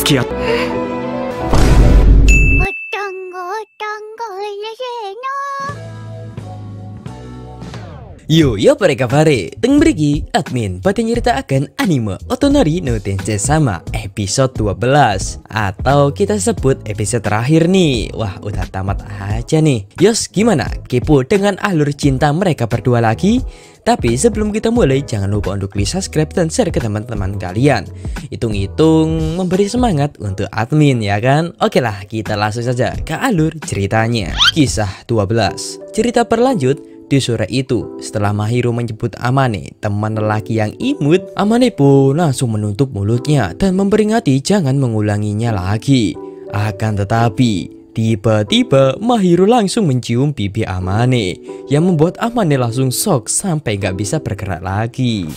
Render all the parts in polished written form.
付き合っ Yo para kabare, teng mriki admin pada nyeritakan anime Otonari no Tensei sama episode 12 atau kita sebut episode terakhir nih. Wah, udah tamat aja nih. Yos, gimana? Kepo dengan alur cinta mereka berdua lagi? Tapi sebelum kita mulai, jangan lupa untuk klik subscribe dan share ke teman-teman kalian. Hitung-hitung memberi semangat untuk admin ya kan? Oke lah, kita langsung saja ke alur ceritanya. Kisah 12. Cerita berlanjut. Di sore itu, setelah Mahiru menyebut Amane, teman lelaki yang imut, Amane pun langsung menutup mulutnya dan memperingati jangan mengulanginya lagi. Akan tetapi, tiba-tiba Mahiru langsung mencium pipi Amane, yang membuat Amane langsung shock sampai gak bisa bergerak lagi.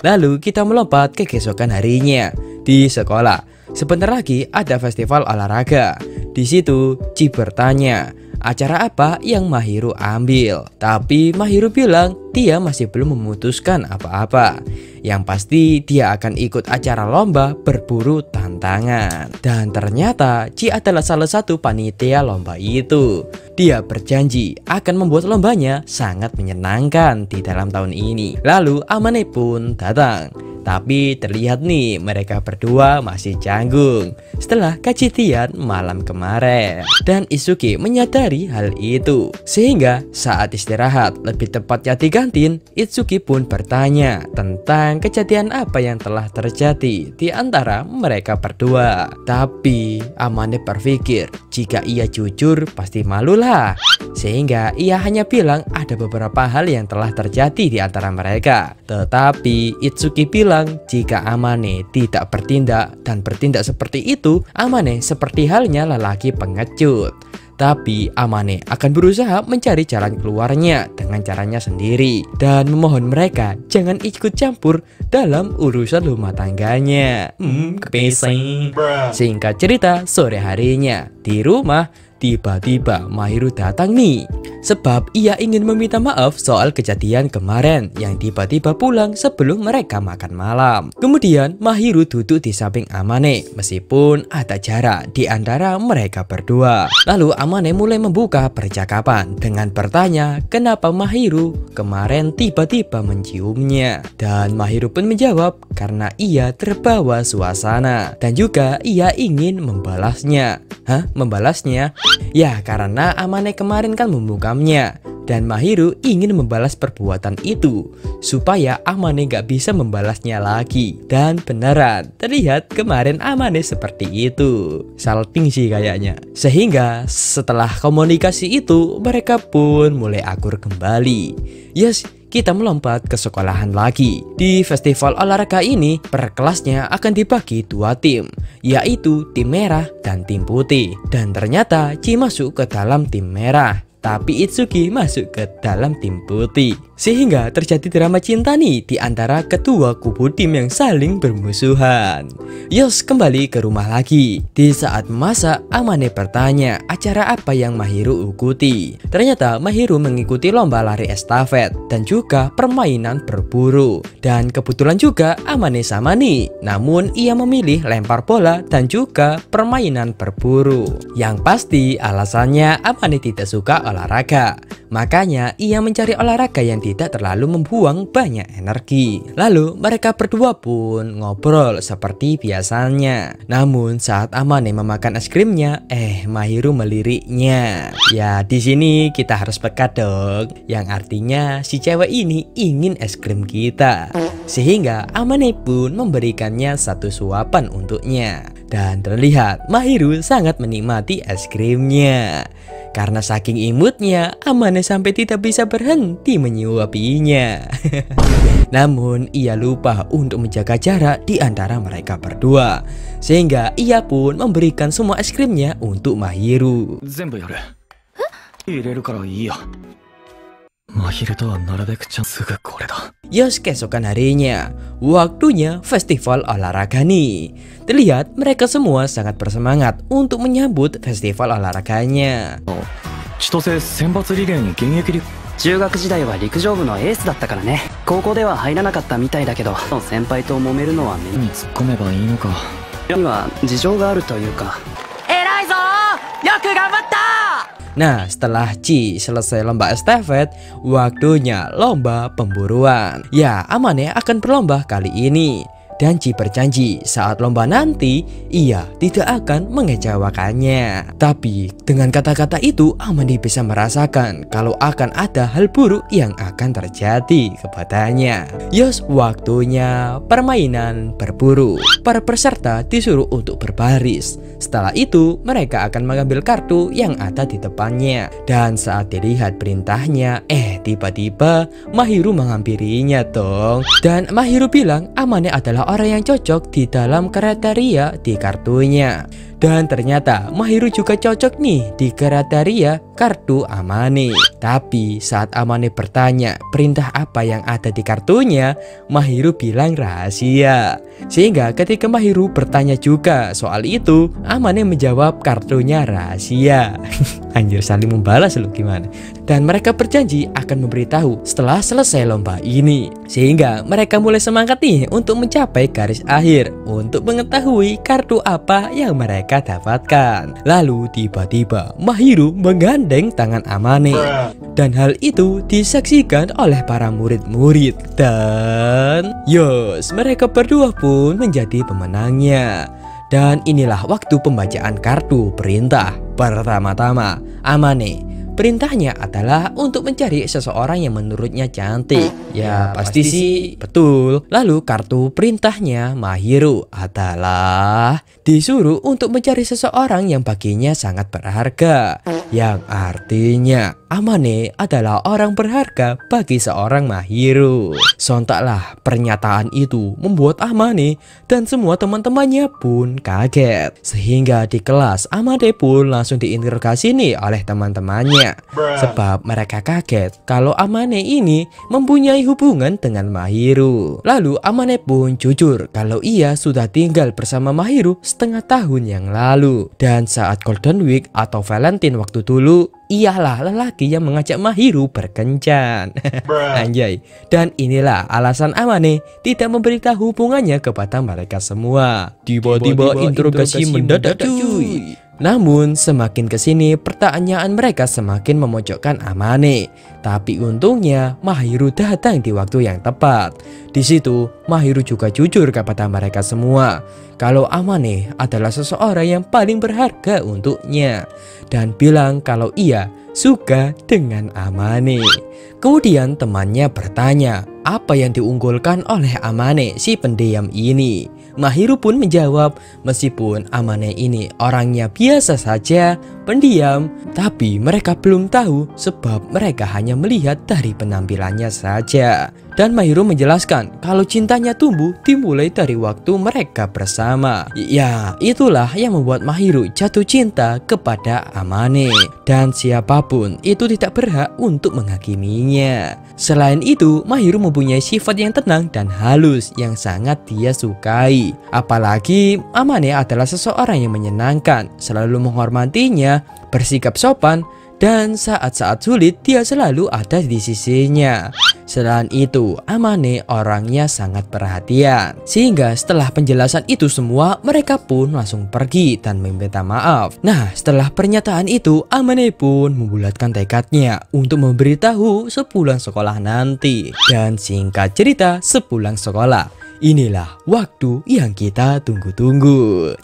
Lalu kita melompat ke keesokan harinya di sekolah. Sebentar lagi ada festival olahraga. Di situ Chi bertanya, acara apa yang Mahiru ambil? Tapi Mahiru bilang dia masih belum memutuskan apa-apa. Yang pasti dia akan ikut acara lomba berburu tantangan. Dan ternyata Chi adalah salah satu panitia lomba itu. Dia berjanji akan membuat lombanya sangat menyenangkan di dalam tahun ini. Lalu Amane pun datang. Tapi terlihat nih mereka berdua masih canggung setelah kejadian malam kemarin. Dan Itsuki menyadari hal itu. Sehingga saat istirahat, lebih tepatnya di kantin, Itsuki pun bertanya tentang kejadian apa yang telah terjadi di antara mereka berdua. Tapi Amane berpikir jika ia jujur pasti malu lah. Sehingga ia hanya bilang ada beberapa hal yang telah terjadi di antara mereka. Tetapi Itsuki bilang jika Amane tidak bertindak dan bertindak seperti itu, Amane seperti halnya lelaki pengecut. Tapi Amane akan berusaha mencari jalan keluarnya dengan caranya sendiri dan memohon mereka jangan ikut campur dalam urusan rumah tangganya. Kepeseng. Singkat cerita, sore harinya di rumah tiba-tiba Mahiru datang nih. Sebab ia ingin meminta maaf soal kejadian kemarin yang tiba-tiba pulang sebelum mereka makan malam. Kemudian Mahiru duduk di samping Amane meskipun ada jarak di antara mereka berdua. Lalu Amane mulai membuka percakapan dengan bertanya kenapa Mahiru kemarin tiba-tiba menciumnya. Dan Mahiru pun menjawab karena ia terbawa suasana dan juga ia ingin membalasnya. Hah? Membalasnya? Ya karena Amane kemarin kan membukamnya dan Mahiru ingin membalas perbuatan itu supaya Amane gak bisa membalasnya lagi. Dan beneran terlihat kemarin Amane seperti itu. Salting sih kayaknya. Sehingga setelah komunikasi itu mereka pun mulai akur kembali. Yes, kita melompat ke sekolahan lagi. Di festival olahraga ini, per kelasnya akan dibagi dua tim, yaitu tim merah dan tim putih. Dan ternyata Chi masuk ke dalam tim merah, tapi Itsuki masuk ke dalam tim putih. Sehingga terjadi drama cinta nih di antara kedua kubu tim yang saling bermusuhan. Yos kembali ke rumah lagi. Di saat memasak, Amane bertanya acara apa yang Mahiru ikuti. Ternyata Mahiru mengikuti lomba lari estafet dan juga permainan berburu. Dan kebetulan juga Amane sama nih. Namun ia memilih lempar bola dan juga permainan berburu. Yang pasti alasannya Amane tidak suka olahraga. Makanya ia mencari olahraga yang tidak terlalu membuang banyak energi. Lalu mereka berdua pun ngobrol seperti biasanya. Namun saat Amane memakan es krimnya, Mahiru meliriknya. Ya di sini kita harus peka dong. Yang artinya si cewek ini ingin es krim kita. Sehingga Amane pun memberikannya satu suapan untuknya. Dan terlihat Mahiru sangat menikmati es krimnya. Karena saking imutnya, Amane sampai tidak bisa berhenti menyuapinya. Namun ia lupa untuk menjaga jarak di antara mereka berdua. Sehingga ia pun memberikan semua es krimnya untuk Mahiru. Yos, keesokan harinya, waktunya festival olahraga nih. Terlihat mereka semua sangat bersemangat untuk menyambut festival olahraganya. 中学時代は陸上部のエースだったからね。高校では入らなかったみたいだけど、先輩と揉めるのは目に突っ込めばいいのか。には事情があるというか。偉いぞー、よく頑張った。Nah, setelah Chi selesai lomba estafet, waktunya lomba pemburuan. Ya, Amane akan berlomba kali ini. Dan Chi berjanji saat lomba nanti ia tidak akan mengecewakannya. Tapi dengan kata-kata itu Amane bisa merasakan kalau akan ada hal buruk yang akan terjadi kepadanya. Yos, waktunya permainan berburu. Para peserta disuruh untuk berbaris. Setelah itu mereka akan mengambil kartu yang ada di depannya. Dan saat dilihat perintahnya, tiba-tiba Mahiru menghampirinya dong. Dan Mahiru bilang Amane adalah orang yang cocok di dalam kriteria di kartunya. Dan ternyata Mahiru juga cocok nih di kriteria kartu Amane. Tapi saat Amane bertanya perintah apa yang ada di kartunya, Mahiru bilang rahasia. Sehingga ketika Mahiru bertanya juga soal itu, Amane menjawab kartunya rahasia. Anjir, saling membalas loh, gimana. Dan mereka berjanji akan memberitahu setelah selesai lomba ini. Sehingga mereka mulai semangat nih untuk mencapai garis akhir untuk mengetahui kartu apa yang mereka dapatkan. Lalu tiba-tiba Mahiru menggandeng tangan Amane. Dan hal itu disaksikan oleh para murid-murid. Dan yos, mereka berdua pun menjadi pemenangnya. Dan inilah waktu pembacaan kartu perintah. Pertama-tama, Amane, perintahnya adalah untuk mencari seseorang yang menurutnya cantik. Ya pasti sih betul. Lalu kartu perintahnya Mahiru adalah disuruh untuk mencari seseorang yang baginya sangat berharga. Yang artinya Amane adalah orang berharga bagi seorang Mahiru. Sontaklah pernyataan itu membuat Amane dan semua teman-temannya pun kaget. Sehingga di kelas Amane pun langsung diinterogasi nih oleh teman-temannya. Sebab mereka kaget kalau Amane ini mempunyai hubungan dengan Mahiru. Lalu Amane pun jujur kalau ia sudah tinggal bersama Mahiru setengah tahun yang lalu. Dan saat Golden Week atau Valentine waktu dulu, ialah lelaki yang mengajak Mahiru berkencan. Anjay. Dan inilah alasan Amane tidak memberitahu hubungannya kepada mereka semua. Tiba-tiba interogasi mendadak cuy. Namun semakin kesini pertanyaan mereka semakin memojokkan Amane. Tapi untungnya Mahiru datang di waktu yang tepat. Di situ Mahiru juga jujur kepada mereka semua kalau Amane adalah seseorang yang paling berharga untuknya. Dan bilang kalau ia suka dengan Amane. Kemudian temannya bertanya apa yang diunggulkan oleh Amane si pendiam ini. Mahiru pun menjawab meskipun Amane ini orangnya biasa saja, pendiam, tapi mereka belum tahu sebab mereka hanya melihat dari penampilannya saja. Dan Mahiru menjelaskan kalau cintanya tumbuh dimulai dari waktu mereka bersama. Ya, itulah yang membuat Mahiru jatuh cinta kepada Amane. Dan siapapun itu tidak berhak untuk menghakiminya. Selain itu, Mahiru mempunyai sifat yang tenang dan halus yang sangat dia sukai. Apalagi Amane adalah seseorang yang menyenangkan, selalu menghormatinya, bersikap sopan, dan saat-saat sulit dia selalu ada di sisinya. Selain itu, Amane orangnya sangat perhatian. Sehingga setelah penjelasan itu semua, mereka pun langsung pergi dan meminta maaf. Nah, setelah pernyataan itu, Amane pun membulatkan tekadnya untuk memberitahu sepulang sekolah nanti. Dan singkat cerita, sepulang sekolah, inilah waktu yang kita tunggu-tunggu.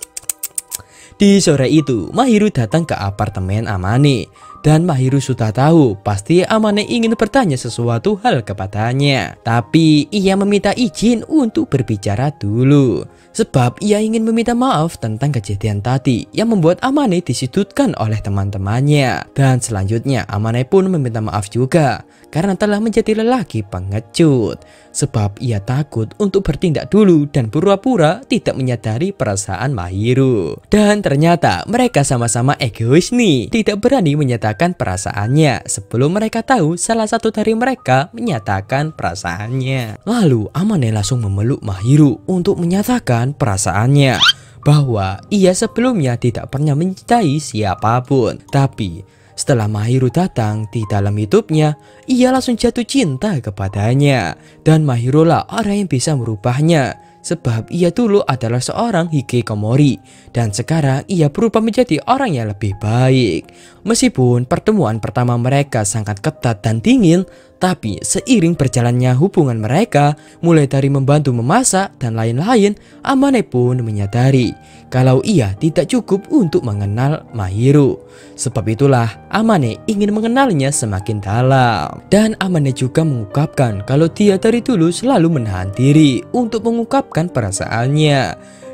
Di sore itu, Mahiru datang ke apartemen Amane. Dan Mahiru sudah tahu pasti Amane ingin bertanya sesuatu hal kepadanya. Tapi ia meminta izin untuk berbicara dulu. Sebab ia ingin meminta maaf tentang kejadian tadi yang membuat Amane disudutkan oleh teman-temannya. Dan selanjutnya Amane pun meminta maaf juga karena telah menjadi lelaki pengecut. Sebab ia takut untuk bertindak dulu dan pura-pura tidak menyadari perasaan Mahiru. Dan ternyata mereka sama-sama egois nih, tidak berani menyatakan perasaannya sebelum mereka tahu salah satu dari mereka menyatakan perasaannya. Lalu Amane langsung memeluk Mahiru untuk menyatakan perasaannya bahwa ia sebelumnya tidak pernah mencintai siapapun. Tapi Setelah Mahiru datang di dalam hidupnya, ia langsung jatuh cinta kepadanya. Dan Mahiru lah orang yang bisa merubahnya. Sebab ia dulu adalah seorang hikikomori dan sekarang ia berubah menjadi orang yang lebih baik. Meskipun pertemuan pertama mereka sangat ketat dan dingin, tapi seiring berjalannya hubungan mereka, mulai dari membantu memasak dan lain-lain, Amane pun menyadari kalau ia tidak cukup untuk mengenal Mahiru. Sebab itulah Amane ingin mengenalnya semakin dalam. Dan Amane juga mengungkapkan kalau dia dari dulu selalu menahan diri untuk mengungkapkan perasaannya.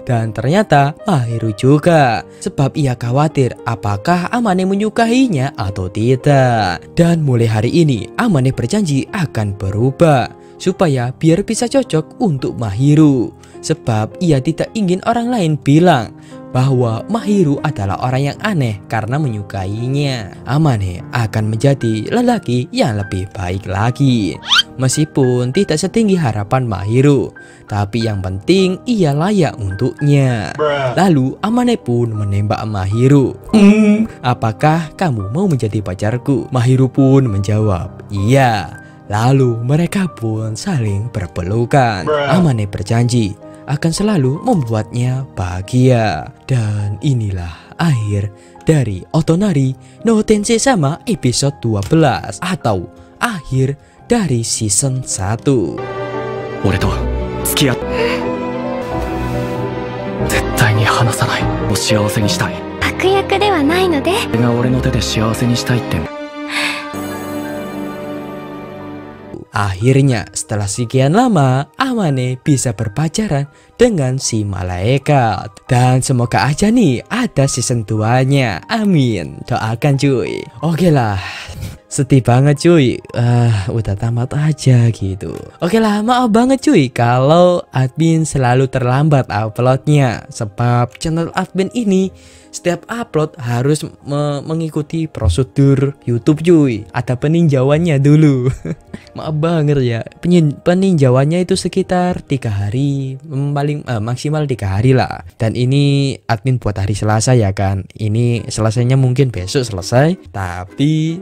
Dan ternyata Mahiru juga, sebab ia khawatir apakah Amane menyukainya atau tidak. Dan mulai hari ini Amane berjanji akan berubah supaya biar bisa cocok untuk Mahiru. Sebab ia tidak ingin orang lain bilang bahwa Mahiru adalah orang yang aneh karena menyukainya. Amane akan menjadi lelaki yang lebih baik lagi. Meskipun tidak setinggi harapan Mahiru, tapi yang penting ia layak untuknya. Lalu Amane pun menembak Mahiru. Apakah kamu mau menjadi pacarku? Mahiru pun menjawab, iya. Lalu mereka pun saling berpelukan. Amane berjanji akan selalu membuatnya bahagia. Dan inilah akhir dari Otonari no Tensei sama episode 12 atau akhir dari season 1. 俺と付き合っ絶対に離さない。お幸せにしたい。悪役ではないので。それが俺の手で幸せにしたいって。 Akhirnya setelah sekian lama Amane bisa berpacaran dengan si malaikat. Dan semoga aja nih ada season 2-nya. Amin. Doakan cuy. Oke lah, sedih banget cuy. Udah tamat aja gitu. Oke lah, maaf banget cuy kalau admin selalu terlambat uploadnya. Sebab channel admin ini setiap upload harus mengikuti prosedur YouTube cuy. Ada peninjauannya dulu. Maaf banget ya. Peninjauannya itu sekitar 3 hari, paling maksimal 3 hari lah. Dan ini admin buat hari Selasa ya kan. Ini selesainya mungkin besok selesai, tapi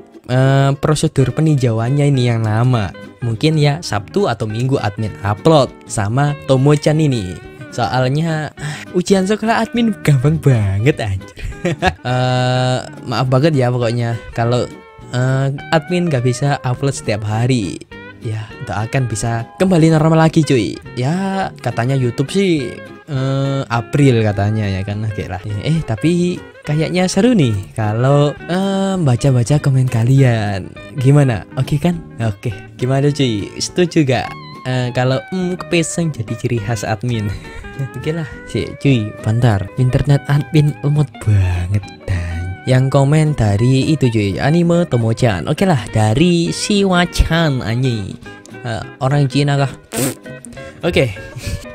prosedur peninjauannya ini yang lama. Mungkin ya Sabtu atau Minggu admin upload sama Tomo-chan ini. Soalnya ujian sekolah admin gampang banget anjir. Maaf banget ya pokoknya kalau admin gak bisa upload setiap hari. Ya doakan bisa kembali normal lagi cuy. Ya katanya YouTube sih April katanya ya kan. Oke lah. Tapi kayaknya seru nih kalau baca-baca komen kalian. Gimana? Oke kan? Oke. Gimana cuy? Setuju gak? Kalau kepesang jadi ciri khas admin. Oke lah sih cuy, bentar. Internet admin lemot banget. Dan yang komen dari itu cuy, anime Tomo-chan. Oke lah, dari Siwa-chan anjing. Orang Cina kah? Oke.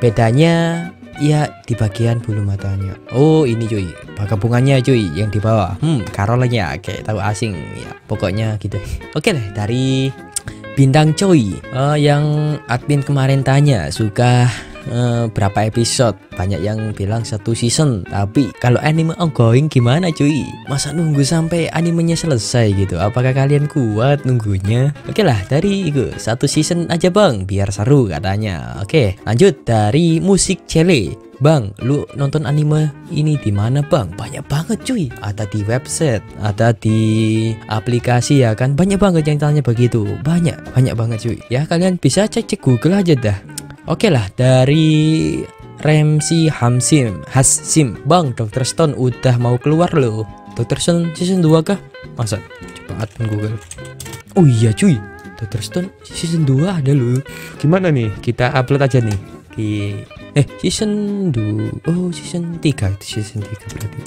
Bedanya ya di bagian bulu matanya. Oh ini cuy, gabungannya cuy yang di bawah. Karolnya kayak tahu asing ya. Pokoknya gitu. Oke lah, dari Bintang Coy, yang admin kemarin tanya suka berapa episode. Banyak yang bilang 1 season. Tapi kalau anime ongoing gimana cuy? Masa nunggu sampai animenya selesai gitu? Apakah kalian kuat nunggunya? Oke lah, dari itu 1 season aja bang, biar seru katanya. Oke, lanjut dari Musik Cele. Bang, lu nonton anime ini di mana bang? Banyak banget cuy. Ada di website, ada di aplikasi ya kan. Banyak banget yang tanya begitu. Banyak banget cuy. Ya kalian bisa cek Google aja dah. Oke lah, dari Ramsey Hasim. Bang, Dr. Stone udah mau keluar loh. Dr. Stone season 2 kah? Masa? Coba admin Google. Oh iya cuy, Dr. Stone season 2 ada loh. Gimana nih? Kita upload aja nih di season 2. Oh season 3. Season 3 berarti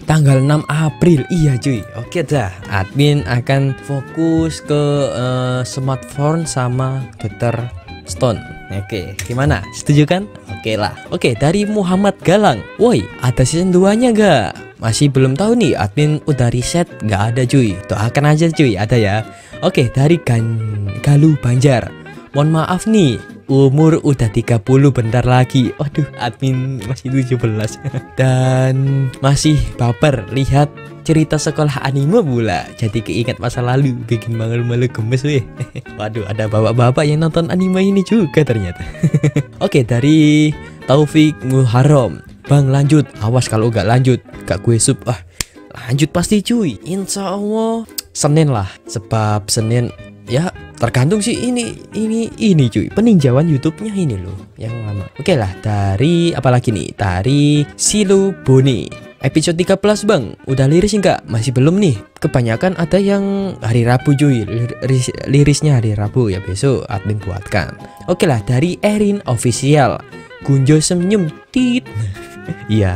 tanggal 6 April. Iya cuy. Oke dah, admin akan fokus ke smartphone sama Dr. Stone. Oke, gimana? Setuju kan? Oke lah. Oke, dari Muhammad Galang. Woi, ada season 2-nya gak? Masih belum tahu nih, admin udah riset, gak ada cuy. Doakan aja cuy, ada ya. Oke, dari Galuh Banjar. Mohon maaf nih, umur udah 30 bentar lagi. Waduh, admin masih 17. Dan masih baper lihat cerita sekolah anime pula. Jadi keinget masa lalu, bikin malu-malu gemes weh. Waduh, ada bapak-bapak yang nonton anime ini juga ternyata. Oke, dari Taufik Muharram. Bang lanjut, awas kalau gak lanjut gak gue sub. Lanjut pasti cuy, insya Allah Senin lah, sebab Senin ya tergantung sih ini cuy, peninjauan YouTube-nya ini loh yang lama. Oke lah, dari apa lagi nih, dari Silu Boni episode 13 bang, udah liris enggak? Masih belum nih, kebanyakan ada yang hari Rabu cuy, lirisnya hari Rabu ya, besok admin buatkan. Oke lah, dari Erin Official, Gunjo senyum tit. Iya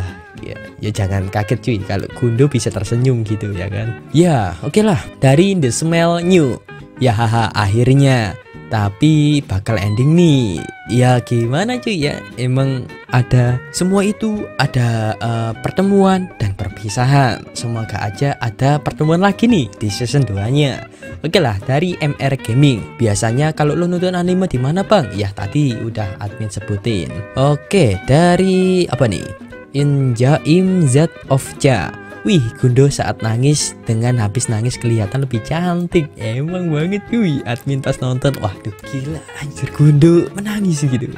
ya jangan kaget cuy kalau Gundo bisa tersenyum gitu ya kan. Ya oke lah, dari The Smell New. Ya haha, akhirnya. Tapi bakal ending nih. Ya gimana cuy ya, emang ada semua itu, ada pertemuan dan perpisahan. Semoga aja ada pertemuan lagi nih di season 2-nya. Oke lah, dari MR Gaming. Biasanya kalau lo nonton anime di mana bang? Ya tadi udah admin sebutin. Oke, dari apa nih? Injaim Z of Ja. Wih, Gundo saat nangis dengan habis nangis kelihatan lebih cantik. Emang banget cuy, admin pas nonton, waduh gila anjir Gundo menangis gitu.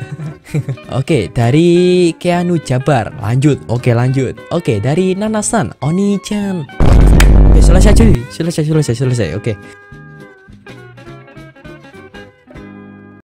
Oke, dari Keanu Jabar, lanjut. Oke lanjut. Oke, dari Nanasan Oni-chan. Oke, selesai cuy, selesai. Oke,